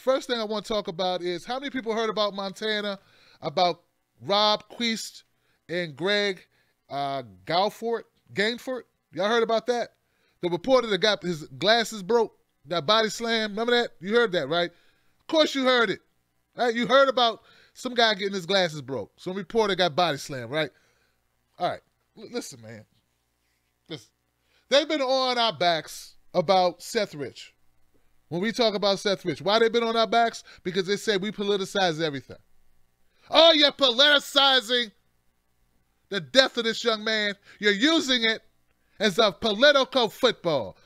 first thing I want to talk about is how many people heard about Montana, about Rob Queist and Greg Gainfort? Y'all heard about that? The reporter that got his glasses broke, got body slammed. Remember that? You heard that, right? Of course you heard it. Right? You heard about some guy getting his glasses broke. Some reporter got body slammed, right? All right. Listen, man. Listen. They've been on our backs about Seth Rich. When we talk about Seth Rich, why they been on our backs? Because they say we politicize everything. Oh, you're politicizing the death of this young man. You're using it as a political football.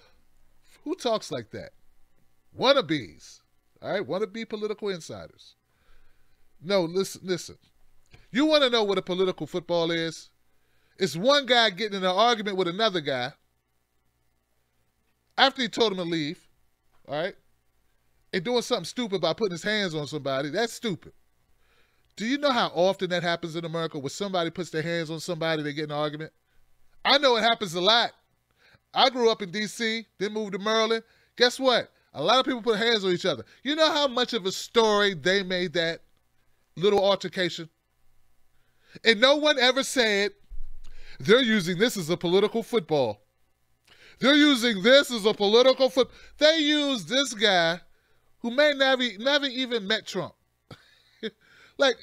Who talks like that? Wannabes. All right? Wannabe political insiders. No, listen. You want to know what a political football is? It's one guy getting in an argument with another guy after he told him to leave, all right, and doing something stupid by putting his hands on somebody. That's stupid. Do you know how often that happens in America where somebody puts their hands on somebody, they get in an argument? I know it happens a lot. I grew up in D.C., then moved to Maryland. Guess what? A lot of people put hands on each other. You know how much of a story they made that little altercation? And no one ever said, they're using this as a political football. They're using this as a political football. They use this guy who may never even met Trump. like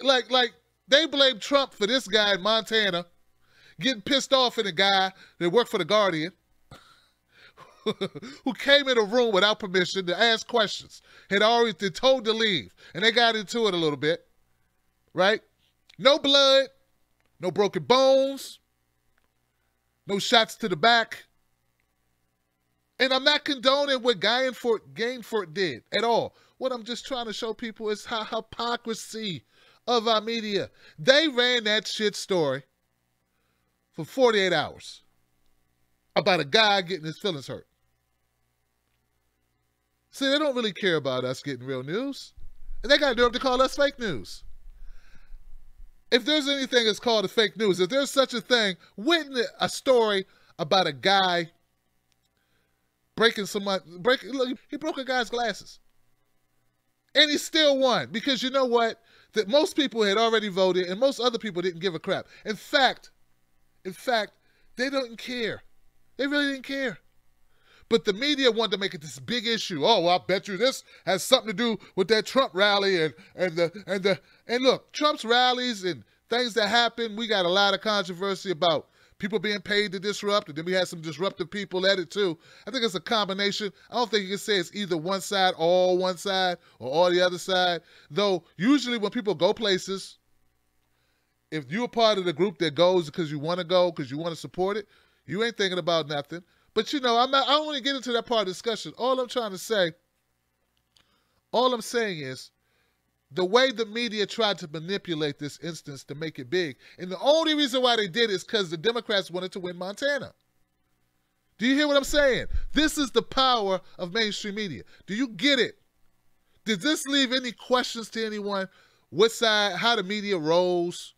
they blame Trump for this guy in Montana getting pissed off at a guy that worked for The Guardian who came in a room without permission to ask questions, had already been told to leave, and they got into it a little bit, right? No blood, no broken bones, no shots to the back. And I'm not condoning what Gainfort did at all. What I'm just trying to show people is how hypocrisy of our media. They ran that shit story for 48 hours about a guy getting his feelings hurt. See, they don't really care about us getting real news. And they got nerve to call us fake news. If there's anything that's called a fake news, if there's such a thing, wouldn't a story about a guy look, he broke a guy's glasses. And he still won because you know what? That most people had already voted and most other people didn't give a crap. In fact, they don't care. They really didn't care. But the media wanted to make it this big issue. Oh, well, I bet you this has something to do with that Trump rally and look, Trump's rallies and things that happen, we got a lot of controversy about people being paid to disrupt, and then we had some disruptive people at it too. I think it's a combination. I don't think you can say it's either one side, all the other side. Though usually when people go places, if you're part of the group that goes because you want to go, because you want to support it, you ain't thinking about nothing. But you know, I don't want to get into that part of the discussion. All I'm saying is the way the media tried to manipulate this instance to make it big. And the only reason why they did it is because the Democrats wanted to win Montana. Do you hear what I'm saying? This is the power of mainstream media. Do you get it? Did this leave any questions to anyone? What side, how the media rolls?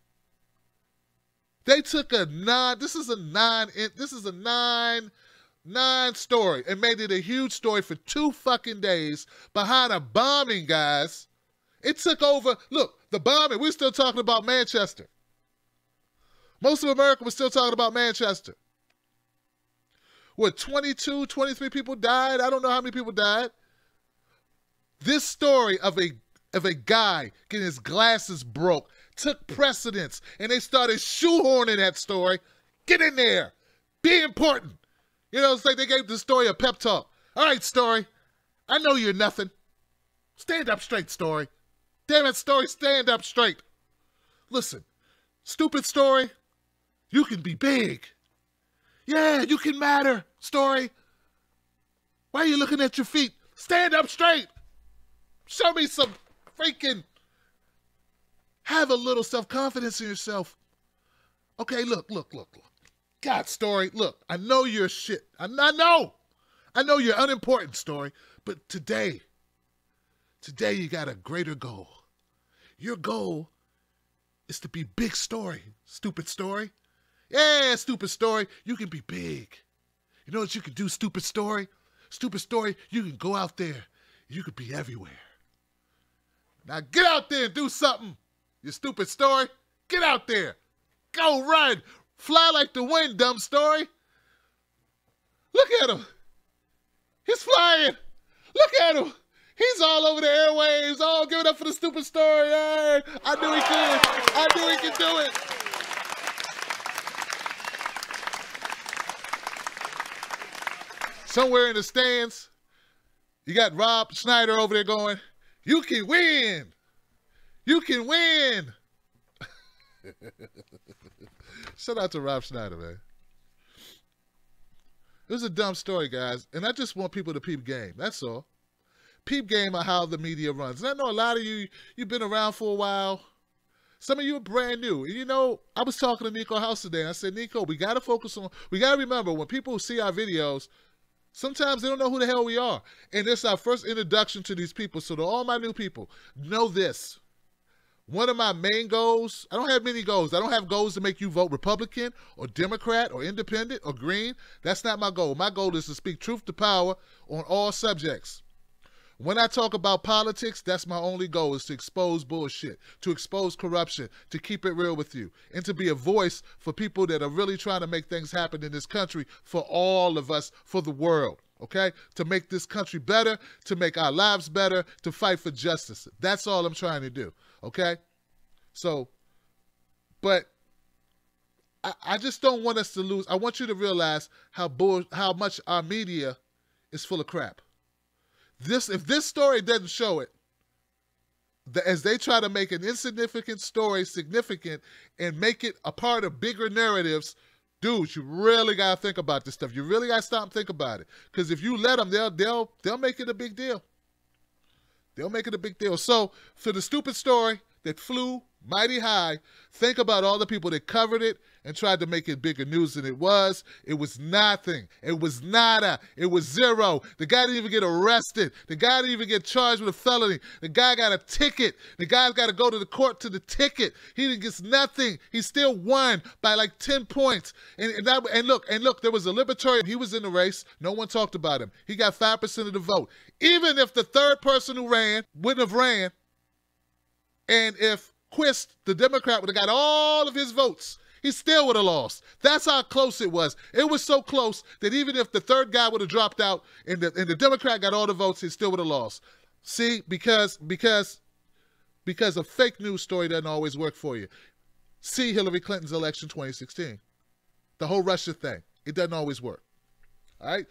They took this is a nine story and made it a huge story for 2 fucking days behind a bombing, guys. It took over. Look, the bombing, we're still talking about Manchester. Most of America was still talking about Manchester. What, 22, 23 people died? I don't know how many people died. This story of a guy getting his glasses broke took precedence, and they started shoehorning that story. Get in there. Be important. You know, it's like they gave the story a pep talk. All right, story. I know you're nothing. Stand up straight, story. Damn it, story, stand up straight. Listen, stupid story, you can be big. Yeah, you can matter, story. Why are you looking at your feet? Stand up straight. Show me some freaking, have a little self-confidence in yourself. Okay, look. God, story, look, I know you're shit. I know you're unimportant, story, but today you got a greater goal. Your goal is to be big, story, stupid story. Yeah, stupid story, you can be big. You know what you can do, stupid story? Stupid story, you can go out there. You could be everywhere. Now get out there and do something, you stupid story. Get out there. Go run. Fly like the wind, dumb story. Look at him. He's flying. Look at him. He's all over the airwaves. Oh, give it up for the stupid story. Hey, I knew he could. I knew he could do it. Somewhere in the stands, you got Rob Schneider over there going, you can win. You can win. Shout out to Rob Schneider, man. It was a dumb story, guys, and I just want people to peep game. That's all. Peep game on how the media runs. And I know a lot of you, you've been around for a while. Some of you are brand new. And you know, I was talking to Nico House today, and I said, Nico, we got to focus on, we got to remember, when people see our videos, sometimes they don't know who the hell we are. And this is our first introduction to these people. So to all my new people, know this. One of my main goals, I don't have many goals. I don't have goals to make you vote Republican or Democrat or Independent or Green. That's not my goal. My goal is to speak truth to power on all subjects. When I talk about politics, that's my only goal, is to expose bullshit, to expose corruption, to keep it real with you, and to be a voice for people that are really trying to make things happen in this country for all of us, for the world, okay? To make this country better, to make our lives better, to fight for justice. That's all I'm trying to do, okay? So, but I just don't want us to lose. I want you to realize how much our media is full of crap. If this story doesn't show it, as they try to make an insignificant story significant and make it a part of bigger narratives, dudes, you really gotta think about this stuff. You really gotta stop and think about it. Because if you let them, they'll make it a big deal. They'll make it a big deal. So for the stupid story that flew mighty high, think about all the people that covered it and tried to make it bigger news than it was. It was nothing. It was nada. It was zero. The guy didn't even get arrested. The guy didn't even get charged with a felony. The guy got a ticket. The guy's got to go to the court to the ticket. He didn't get nothing. He still won by like 10 points. And look, there was a libertarian. He was in the race. No one talked about him. He got 5% of the vote. Even if the third person who ran wouldn't have ran, and if Quist, the Democrat, would have got all of his votes, he still would have lost. That's how close it was. It was so close that even if the third guy would have dropped out and the Democrat got all the votes, he still would have lost. See, because a fake news story doesn't always work for you. See Hillary Clinton's election 2016. The whole Russia thing. It doesn't always work. All right?